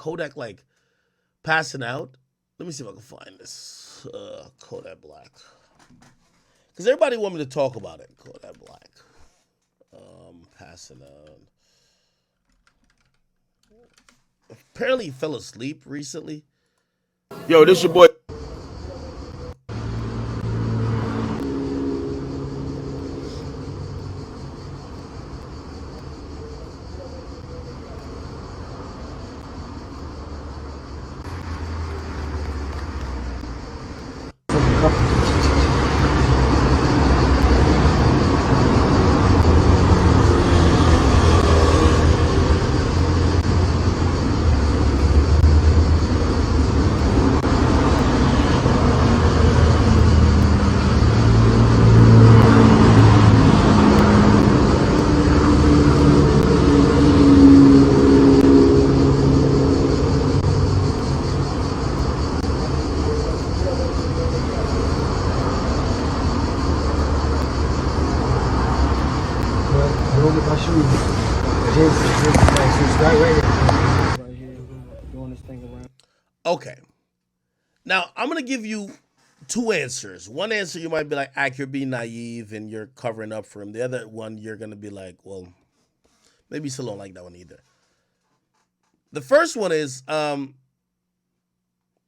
Kodak like passing out. Let me see if I can find this. Kodak Black. Because everybody want me to talk about it. Kodak Black. Passing out. Apparently he fell asleep recently. Yo, this your boy. Vamos pra chuva. A gente vai right here doing this thing around. Okay. Now I'm gonna give you two answers. One answer you might be like, "Ak, you're being naive and you're covering up for him." The other one you're gonna be like, "Well, maybe you still don't like that one either." The first one is,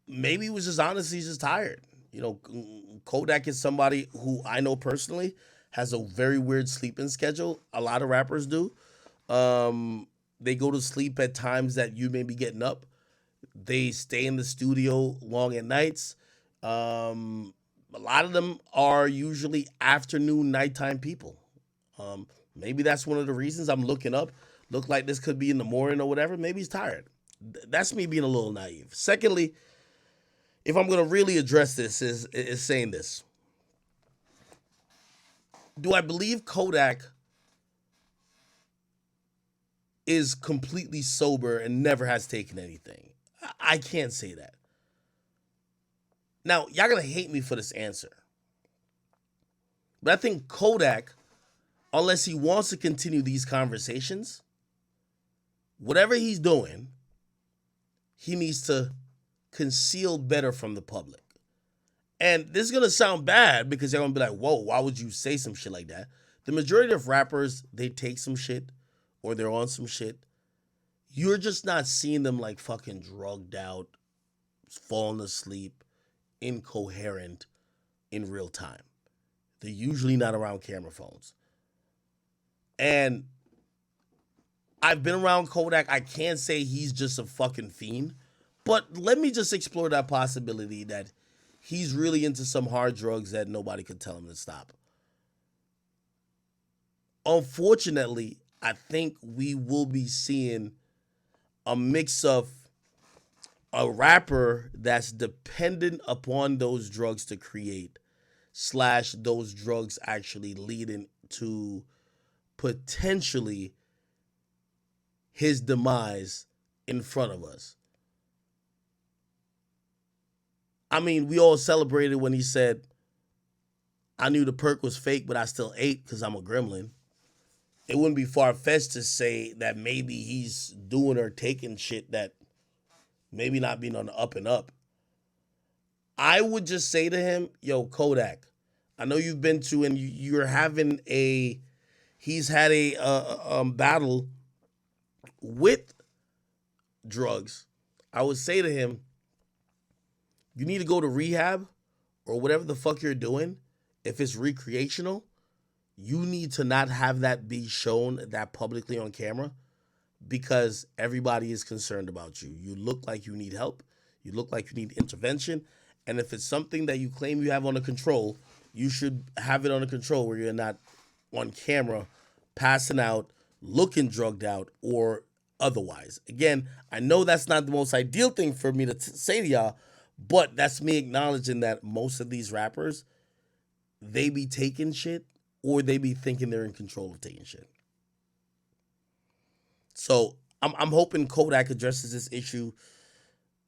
maybe he was just honestly just tired. You know, Kodak is somebody who I know personally has a very weird sleeping schedule. A lot of rappers do. They go to sleep at times that you may be getting up. They stay in the studio long at nights. A lot of them are usually afternoon, nighttime people. Maybe that's one of the reasons I'm looking up. Look like this could be in the morning or whatever. Maybe he's tired. That's me being a little naive. Secondly, if I'm gonna really address this, is saying this. Do I believe Kodak is completely sober and never has taken anything? I can't say that. Now, y'all gonna hate me for this answer. But I think Kodak, unless he wants to continue these conversations, whatever he's doing, he needs to conceal better from the public. And this is gonna sound bad because they're gonna be like, whoa, why would you say some shit like that? The majority of rappers, they take some shit or they're on some shit. You're just not seeing them like fucking drugged out, falling asleep, incoherent in real time. They're usually not around camera phones. And I've been around Kodak. I can't say he's just a fucking fiend, but let me just explore that possibility that he's really into some hard drugs that nobody could tell him to stop. Unfortunately, I think we will be seeing a mix of a rapper that's dependent upon those drugs to create, slash those drugs actually leading to potentially his demise in front of us. I mean, we all celebrated when he said, I knew the perk was fake, but I still ate because I'm a gremlin. It wouldn't be far fetched to say that maybe he's doing or taking shit that maybe not being on the up and up. I would just say to him, yo, Kodak, I know you've been to and you're having he's had a battle with drugs. I would say to him, you need to go to rehab or whatever the fuck you're doing. If it's recreational, you need to not have that be shown that publicly on camera because everybody is concerned about you. You look like you need help. You look like you need intervention. And if it's something that you claim you have under control, you should have it under control where you're not on camera passing out, looking drugged out, or otherwise. Again, I know that's not the most ideal thing for me to say to y'all, but that's me acknowledging that most of these rappers, they be taking shit or they be thinking they're in control of taking shit. So I'm hoping Kodak addresses this issue.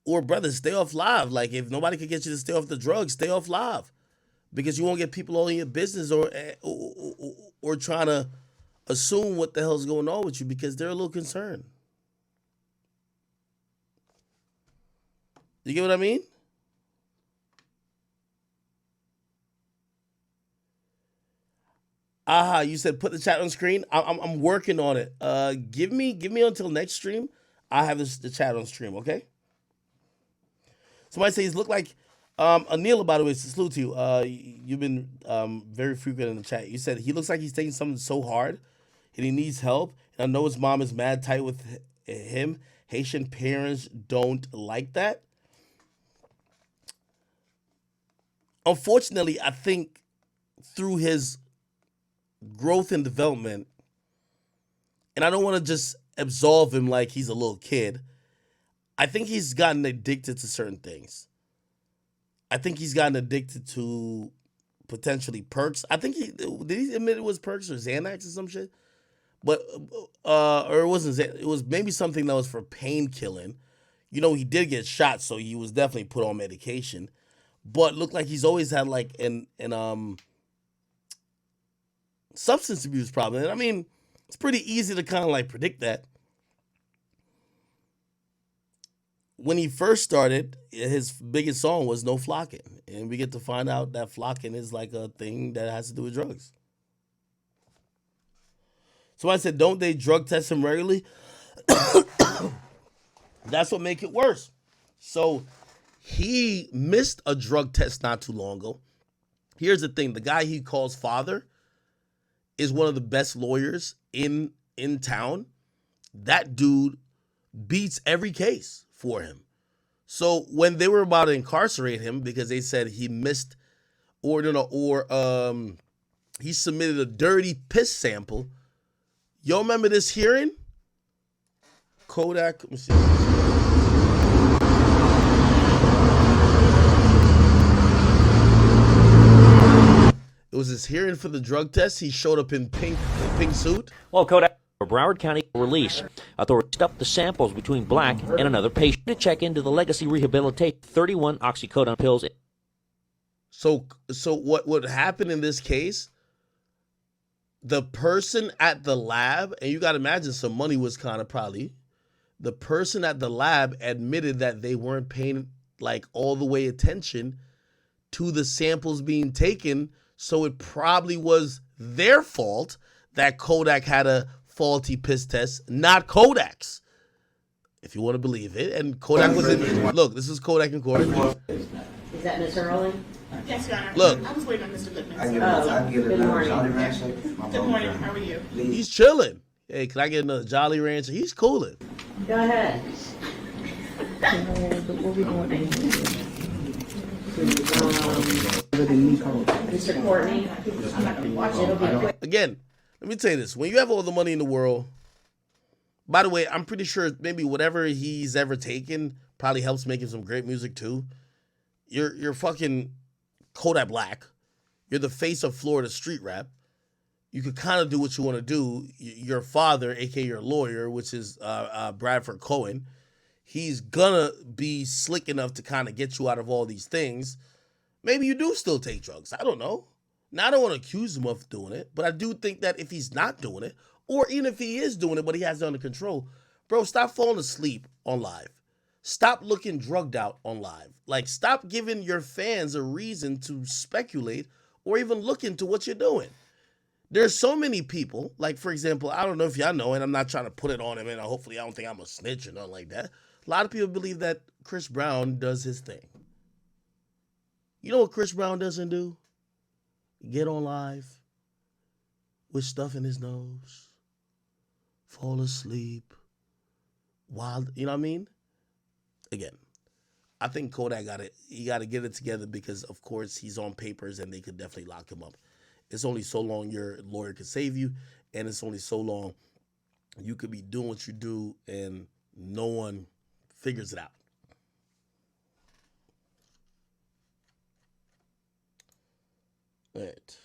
Or brother, stay off live. Like if nobody can get you to stay off the drugs, stay off live because you won't get people all in your business or trying to assume what the hell's going on with you because they're a little concerned. You get what I mean? Aha, you said put the chat on screen. I'm working on it. Give me until next stream. I have the chat on stream. Okay. Somebody says look like Anil. By the way, salute to you. You've been very frequent in the chat. You said he looks like he's taking something so hard, and he needs help. And I know his mom is mad tight with him. Haitian parents don't like that. Unfortunately, I think through his growth and development, and I don't want to just absolve him like he's a little kid. I think he's gotten addicted to certain things. I think he's gotten addicted to potentially perks. I think did he admit it was perks or Xanax or some shit? But or it wasn't. It was maybe something that was for pain killing. You know, he did get shot, so he was definitely put on medication. But looked like he's always had like an substance abuse problem. And I mean, it's pretty easy to kind of like predict that. When he first started, his biggest song was No Flocking. And we get to find out that flocking is like a thing that has to do with drugs. Somebody said, don't they drug test him regularly? That's what make it worse. So he missed a drug test not too long ago. Here's the thing. The guy he calls father is one of the best lawyers in town. That dude beats every case for him. So when they were about to incarcerate him because they said he missed he submitted a dirty piss sample. Y'all remember this hearing? Kodak, let me see. It was his hearing for the drug test. He showed up in pink suit. Well, Kodak, Broward County release. Authorities stuffed the samples between Black and another patient to check into the Legacy Rehabilitate 31 oxycodone pills. So what happened in this case? The person at the lab, and you got to imagine some money was kind of probably, the person at the lab admitted that they weren't paying like all the way attention to the samples being taken. So it probably was their fault that Kodak had a faulty piss test, not Kodak's. If you want to believe it. And Kodak was in, look, this is Kodak in court. Is that Mr. Rowling? Yes, Your Honor. Look. I was waiting on Mr. Goodman. Good morning. Good morning. How are you? He's chilling. Hey, can I get another Jolly Rancher? He's cooling. Go ahead. What we doing? Mr. Courtney. It'll be quick. Again, let me tell you this. When you have all the money in the world, by the way, I'm pretty sure maybe whatever he's ever taken probably helps making some great music too. You're fucking Kodak Black. You're the face of Florida street rap. You could kind of do what you want to do. Your father, aka your lawyer, which is Bradford Cohen, he's gonna be slick enough to kind of get you out of all these things. Maybe you do still take drugs. I don't know. Now, I don't want to accuse him of doing it, but I do think that if he's not doing it, or even if he is doing it, but he has it under control, bro, stop falling asleep on live. Stop looking drugged out on live. Like, stop giving your fans a reason to speculate or even look into what you're doing. There's so many people, like, for example, I don't know if y'all know, and I'm not trying to put it on him, and hopefully I don't think I'm a snitch or nothing like that. A lot of people believe that Chris Brown does his thing. You know what Chris Brown doesn't do? Get on live with stuff in his nose, fall asleep, wild, you know what I mean? Again, I think Kodak he got to get it together because, of course, he's on papers and they could definitely lock him up. It's only so long your lawyer could save you, and it's only so long you could be doing what you do and no one figures it out. All right.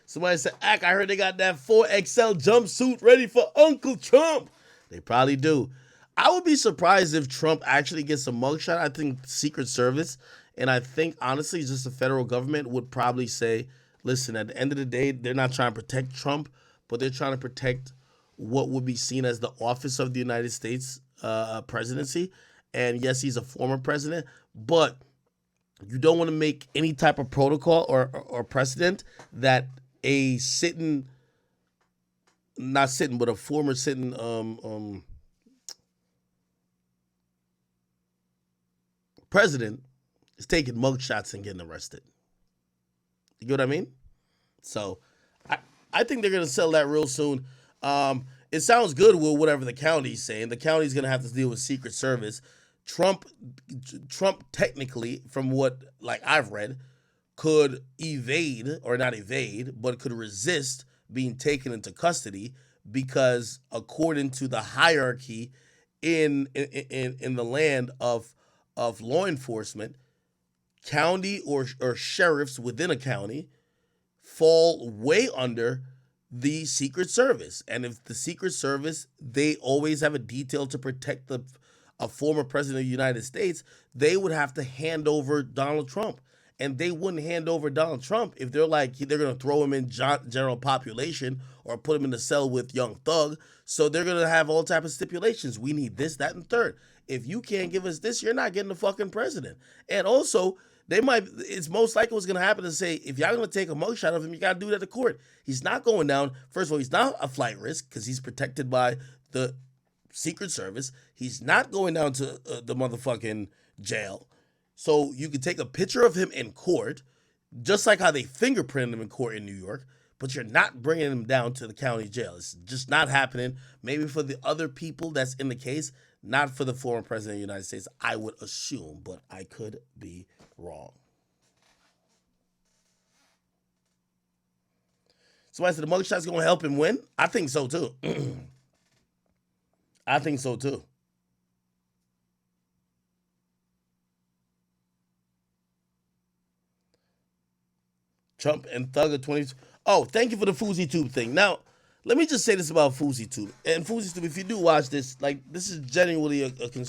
Somebody said, I heard they got that 4XL jumpsuit ready for Uncle Trump. They probably do. I would be surprised if Trump actually gets a mugshot. I think Secret Service, and I think, honestly, just the federal government would probably say, listen, at the end of the day, they're not trying to protect Trump, but they're trying to protect what would be seen as the office of the United States presidency. And yes, he's a former president, but you don't want to make any type of protocol or precedent that a former sitting president is taking mugshots and getting arrested. You get what I mean? So I think they're going to settle that real soon. It sounds good with whatever the county's saying. The county's going to have to deal with Secret Service. Trump technically, from what I've read, could evade, or not evade, but could resist being taken into custody because according to the hierarchy in the land of law enforcement, county or sheriffs within a county fall way under the Secret Service. And if the Secret Service, they always have a detail to protect a former president of the United States, they would have to hand over Donald Trump. And they wouldn't hand over Donald Trump if they're going to throw him in general population or put him in a cell with Young Thug. So they're going to have all type of stipulations. We need this, that, and third. If you can't give us this, you're not getting the fucking president. And also, it's most likely what's going to happen to say, if y'all going to take a mugshot of him, you got to do that to court. He's not going down. First of all, he's not a flight risk because he's protected by the Secret Service. He's not going down to the motherfucking jail. So you can take a picture of him in court, just like how they fingerprinted him in court in New York, but you're not bringing him down to the county jail. It's just not happening. Maybe for the other people that's in the case, not for the former president of the United States, I would assume, but I could be wrong. Somebody said the mugshot's going to help him win? I think so, too. I think so, too. Trump and Thug are 20. Oh, thank you for the Fousey Tube thing. Now, let me just say this about Fousey Tube. And Fousey Tube, if you do watch this, this is genuinely a concern.